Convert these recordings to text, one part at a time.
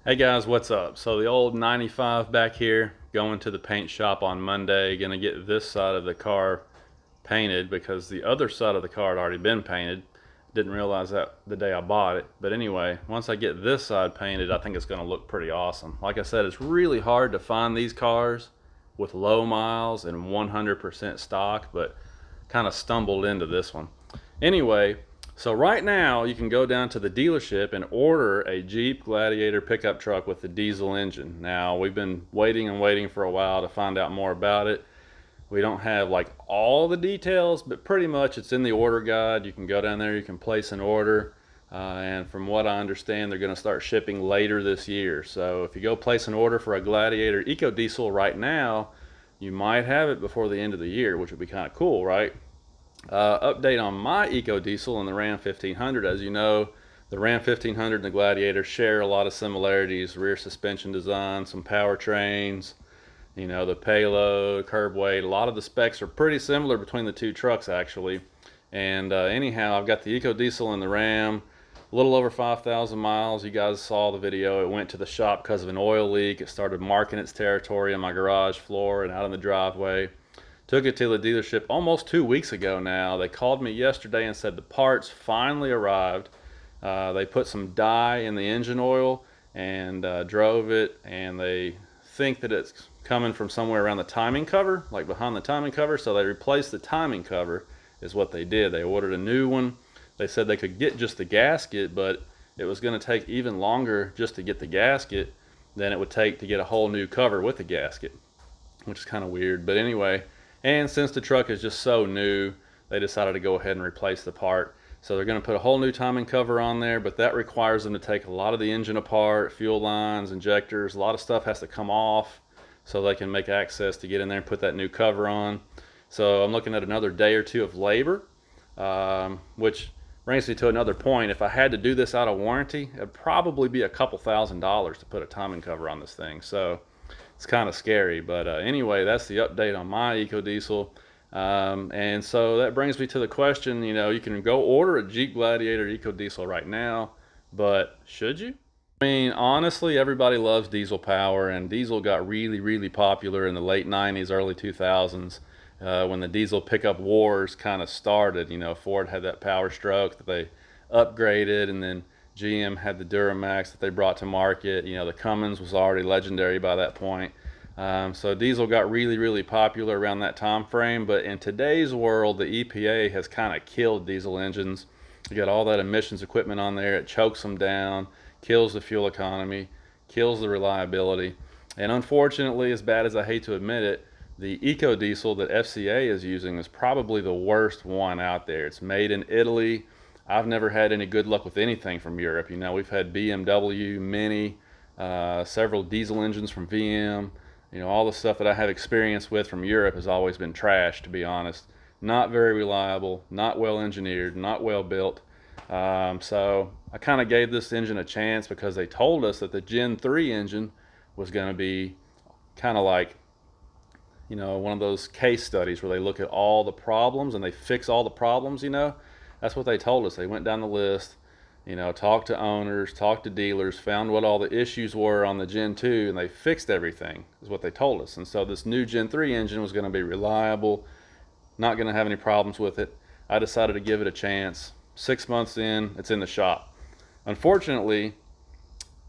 Hey guys, what's up? So the old 95 back here, going to the paint shop on Monday, gonna get this side of the car painted because the other side of the car had already been painted. Didn't realize that the day I bought it. But anyway, once I get this side painted, I think it's gonna look pretty awesome. Like I said, it's really hard to find these cars with low miles and 100% stock, but kind of stumbled into this one. Anyway, so right now you can go down to the dealership and order a Jeep Gladiator pickup truck with the diesel engine. Now we've been waiting and waiting for a while to find out more about it. We don't have like all the details, but pretty much it's in the order guide. You can go down there, you can place an order, and from what I understand, they're going to start shipping later this year. So if you go place an order for a Gladiator EcoDiesel right now, you might have it before the end of the year, which would be kind of cool, right? Update on my EcoDiesel and the Ram 1500. As you know, the Ram 1500 and the Gladiator share a lot of similarities: rear suspension design, some powertrains, the payload, curb weight. A lot of the specs are pretty similar between the two trucks actually. And anyhow, I've got the EcoDiesel and the Ram, a little over 5,000 miles. You guys saw the video. It went to the shop because of an oil leak. It started marking its territory on my garage floor and out in the driveway. Took it to the dealership almost 2 weeks ago now. They called me yesterday and said the parts finally arrived. They put some dye in the engine oil and drove it, and they think that it's coming from somewhere around the timing cover, like behind the timing cover. So they replaced the timing cover is what they did. They ordered a new one. They said they could get just the gasket, but it was going to take even longer just to get the gasket than it would take to get a whole new cover with the gasket, which is kind of weird. But anyway, and since the truck is just so new, they decided to go ahead and replace the part. So they're going to put a whole new timing cover on there, but that requires them to take a lot of the engine apart, fuel lines, injectors. A lot of stuff has to come off so they can make access to get in there and put that new cover on. So I'm looking at another day or two of labor, which brings me to another point. If I had to do this out of warranty, it'd probably be a couple $1,000s to put a timing cover on this thing. So it's kind of scary. But anyway, that's the update on my EcoDiesel. And so that brings me to the question, you can go order a Jeep Gladiator EcoDiesel right now, but should you? I mean, honestly, everybody loves diesel power, and diesel got really, really popular in the late 90s, early 2000s, when the diesel pickup wars kind of started. Ford had that Power Stroke that they upgraded, and then GM had the Duramax that they brought to market. The Cummins was already legendary by that point. So diesel got really, really popular around that time frame. But in today's world, the EPA has kind of killed diesel engines. You got all that emissions equipment on there. It chokes them down, kills the fuel economy, kills the reliability. And unfortunately, as bad as I hate to admit it, the EcoDiesel that FCA is using is probably the worst one out there. It's made in Italy. I've never had any good luck with anything from Europe. We've had BMW, Mini, several diesel engines from VM. All the stuff that I have experience with from Europe has always been trash, to be honest. Not very reliable, not well engineered, not well built. So I kind of gave this engine a chance because they told us that the Gen 3 engine was going to be kind of like, one of those case studies where they look at all the problems and they fix all the problems. That's what they told us. They went down the list, talked to owners, talked to dealers, found what all the issues were on the Gen 2, and they fixed everything, is what they told us. And so this new Gen 3 engine was going to be reliable, not going to have any problems with it. I decided to give it a chance. 6 months in, it's in the shop. Unfortunately,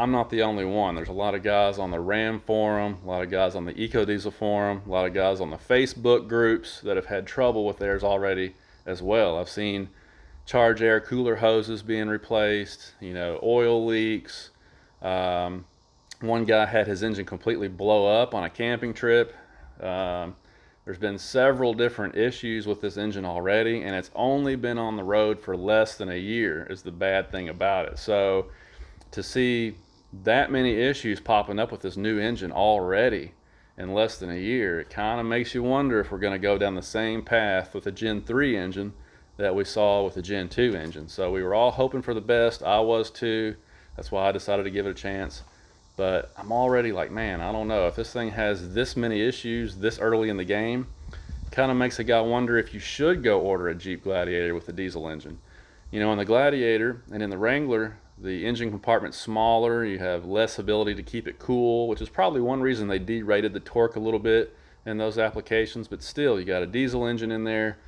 I'm not the only one. There's a lot of guys on the Ram forum, a lot of guys on the EcoDiesel forum, a lot of guys on the Facebook groups that have had trouble with theirs already as well. I've seen charge air cooler hoses being replaced, oil leaks. One guy had his engine completely blow up on a camping trip. There's been several different issues with this engine already, and it's only been on the road for less than a year is the bad thing about it. So to see that many issues popping up with this new engine already in less than a year, it kind of makes you wonder if we're going to go down the same path with the Gen 3 engine that we saw with the Gen 2 engine. So we were all hoping for the best. I was too. That's why I decided to give it a chance. But I'm already like, man, I don't know. If this thing has this many issues this early in the game, it kind of makes a guy wonder if you should go order a Jeep Gladiator with a diesel engine. In the Gladiator and in the Wrangler, the engine compartment's smaller, you have less ability to keep it cool, which is probably one reason they derated the torque a little bit in those applications. But still, you got a diesel engine in there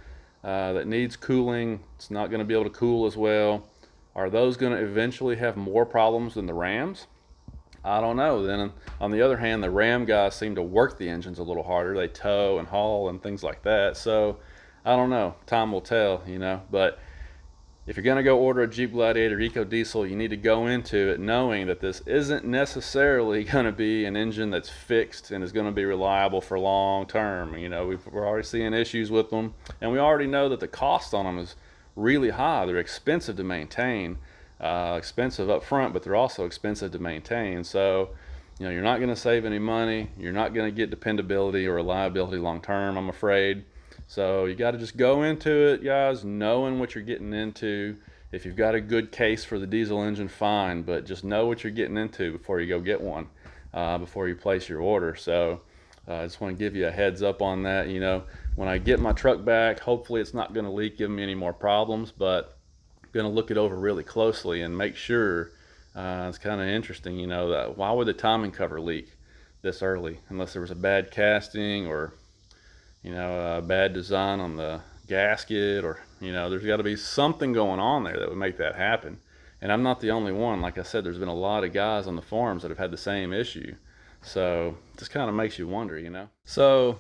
that needs cooling. It's not going to be able to cool as well. Are those going to eventually have more problems than the Rams? I don't know. Then on the other hand, the Ram guys seem to work the engines a little harder. They tow and haul and things like that. So I don't know. Time will tell, you know. But if you're going to go order a Jeep Gladiator EcoDiesel, you need to go into it knowing that this isn't necessarily going to be an engine that's fixed and is going to be reliable for long term. You know, we're already seeing issues with them, and we already know that the cost on them is really high. They're expensive to maintain, expensive up front, but they're also expensive to maintain. So, you know, you're not going to save any money. You're not going to get dependability or reliability long term, I'm afraid. So you got to just go into it, guys, knowing what you're getting into. If you've got a good case for the diesel engine, fine, but just know what you're getting into before you go get one, before you place your order. So I just want to give you a heads up on that. You know, when I get my truck back, hopefully it's not going to leak, give me any more problems, but I'm going to look it over really closely and make sure. It's kind of interesting, you know, that why would the timing cover leak this early unless there was a bad casting or, you know, a bad design on the gasket, or, you know, there's got to be something going on there that would make that happen. And I'm not the only one. Like I said, there's been a lot of guys on the forums that have had the same issue. So it just kind of makes you wonder, you know. So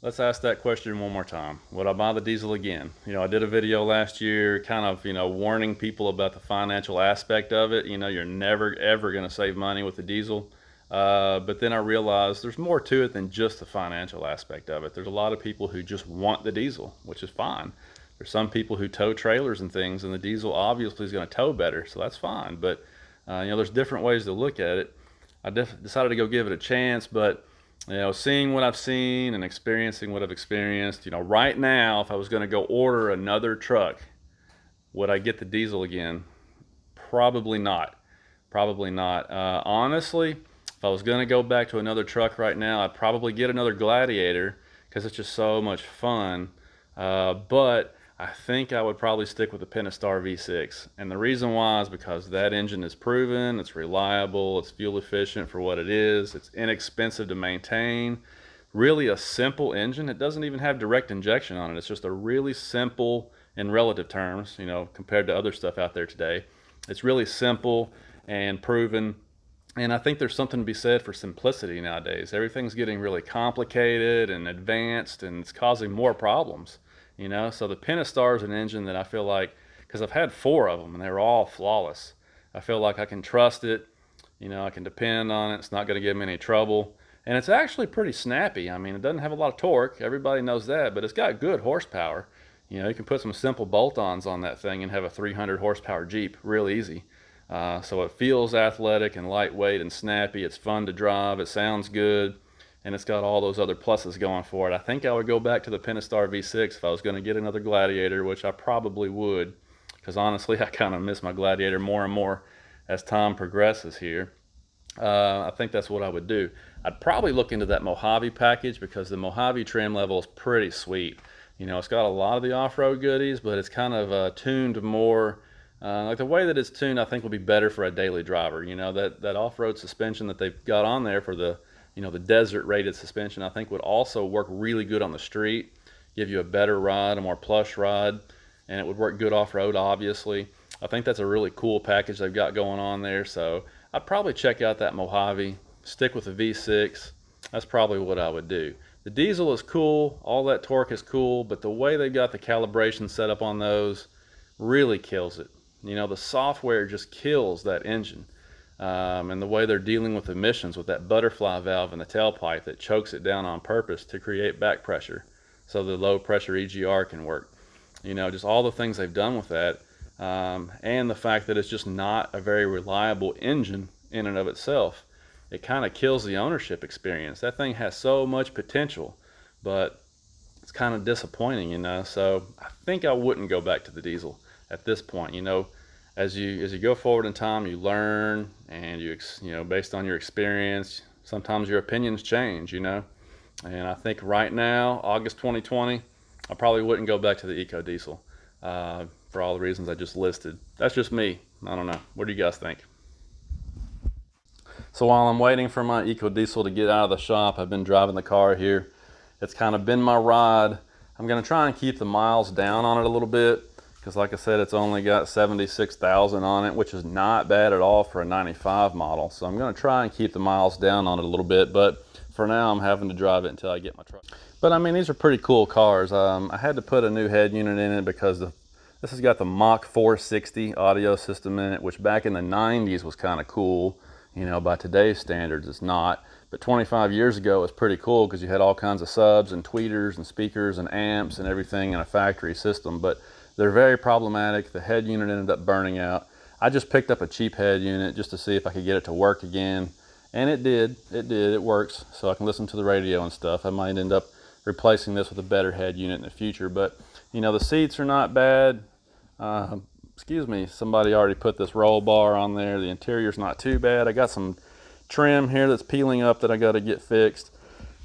let's ask that question one more time. Would I buy the diesel again? You know, I did a video last year kind of, you know, warning people about the financial aspect of it. You know, you're never ever going to save money with the diesel. But then I realized there's more to it than just the financial aspect of it. There's a lot of people who just want the diesel, which is fine. There's some people who tow trailers and things, and the diesel obviously is going to tow better, so that's fine. But you know, there's different ways to look at it. I decided to go give it a chance, but you know, seeing what I've seen and experiencing what I've experienced, you know, right now, if I was going to go order another truck, would I get the diesel again? Probably not. Probably not. Honestly, if I was going to go back to another truck right now, I'd probably get another Gladiator because it's just so much fun. But I think I would probably stick with the Pentastar V6. And the reason why is because that engine is proven, it's reliable, it's fuel efficient for what it is, it's inexpensive to maintain. Really a simple engine. It doesn't even have direct injection on it. It's just a really simple, in relative terms, you know, compared to other stuff out there today. It's really simple and proven. And I think there's something to be said for simplicity nowadays. Everything's getting really complicated and advanced, and it's causing more problems, you know. So the Pentastar is an engine that I feel like, because I've had 4 of them and they're all flawless, I feel like I can trust it, you know, I can depend on it. It's not going to give me any trouble. And it's actually pretty snappy. I mean, it doesn't have a lot of torque, everybody knows that, but it's got good horsepower. You know, you can put some simple bolt-ons on that thing and have a 300 horsepower Jeep real easy. So it feels athletic and lightweight and snappy. It's fun to drive. It sounds good. And it's got all those other pluses going for it. I think I would go back to the Pentastar V6 if I was going to get another Gladiator, which I probably would. Because honestly, I kind of miss my Gladiator more and more as time progresses here. I think that's what I would do. I'd probably look into that Mojave package because the Mojave trim level is pretty sweet. You know, it's got a lot of the off-road goodies, but it's kind of tuned more. Like the way that it's tuned, I think will be better for a daily driver. You know, that off-road suspension that they've got on there for the, you know, the desert rated suspension, I think would also work really good on the street, give you a better ride, a more plush ride, and it would work good off-road, obviously. I think that's a really cool package they've got going on there. So I'd probably check out that Mojave, stick with the V6. That's probably what I would do. The diesel is cool, all that torque is cool, but the way they've got the calibration set up on those really kills it. You know, the software just kills that engine. And the way they're dealing with emissions with that butterfly valve in the tailpipe that chokes it down on purpose to create back pressure so the low pressure EGR can work. You know, just all the things they've done with that, and the fact that it's just not a very reliable engine in and of itself. It kind of kills the ownership experience. That thing has so much potential, but it's kind of disappointing, you know. So I think I wouldn't go back to the diesel at this point. You know, as you go forward in time, you learn, and you know, based on your experience, sometimes your opinions change, you know. And I think right now, August 2020, I probably wouldn't go back to the EcoDiesel for all the reasons I just listed. That's just me. I don't know. What do you guys think? So while I'm waiting for my EcoDiesel to get out of the shop, I've been driving the car here. It's kind of been my ride. I'm gonna try and keep the miles down on it a little bit, because like I said, it's only got 76,000 on it, which is not bad at all for a 95 model. So I'm gonna try and keep the miles down on it a little bit, but for now I'm having to drive it until I get my truck. But I mean, these are pretty cool cars. I had to put a new head unit in it because this has got the Mach 460 audio system in it, which back in the 90s was kind of cool. You know, by today's standards, it's not. But 25 years ago, it was pretty cool because you had all kinds of subs and tweeters and speakers and amps and everything in a factory system. But they're very problematic. The head unit ended up burning out. I just picked up a cheap head unit just to see if I could get it to work again. And it did. It works. So I can listen to the radio and stuff. I might end up replacing this with a better head unit in the future. But, you know, the seats are not bad. Excuse me, somebody already put this roll bar on there. The interior's not too bad. I got some trim here that's peeling up that I got to get fixed,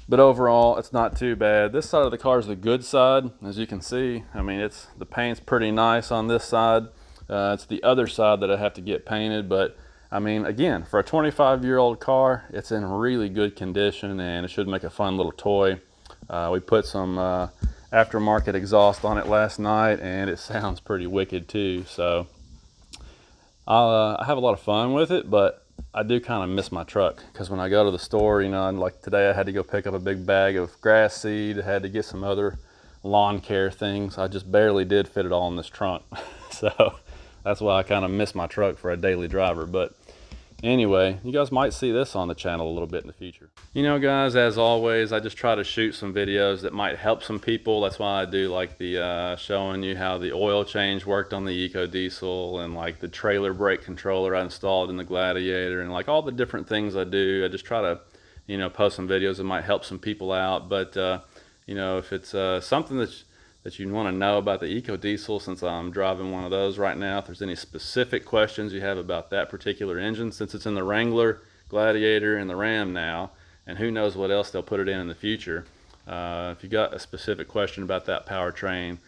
but overall it's not too bad. This side of the car is the good side, as you can see. I mean, the paint's pretty nice on this side. It's the other side that I have to get painted, but I mean, again, for a 25-year-old car, it's in really good condition and it should make a fun little toy. We put some aftermarket exhaust on it last night and it sounds pretty wicked too. So I have a lot of fun with it, but I do kind of miss my truck because when I go to the store, you know, and like today I had to go pick up a big bag of grass seed, I had to get some other lawn care things. I just barely did fit it all in this trunk. So that's why I kind of miss my truck for a daily driver. But anyway, you guys might see this on the channel a little bit in the future. You know, guys, as always, I just try to shoot some videos that might help some people. That's why I do like the showing you how the oil change worked on the EcoDiesel, and like the trailer brake controller I installed in the Gladiator, and like all the different things I do. I just try to, you know, post some videos that might help some people out. But you know, if it's something that you want to know about the EcoDiesel, since I'm driving one of those right now, if there's any specific questions you have about that particular engine, since it's in the Wrangler, Gladiator, and the Ram now, and who knows what else they'll put it in the future. If you got a specific question about that powertrain,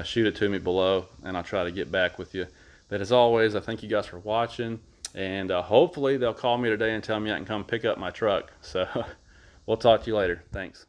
shoot it to me below and I'll try to get back with you. But as always, I thank you guys for watching, and hopefully they'll call me today and tell me I can come pick up my truck. So we'll talk to you later. Thanks.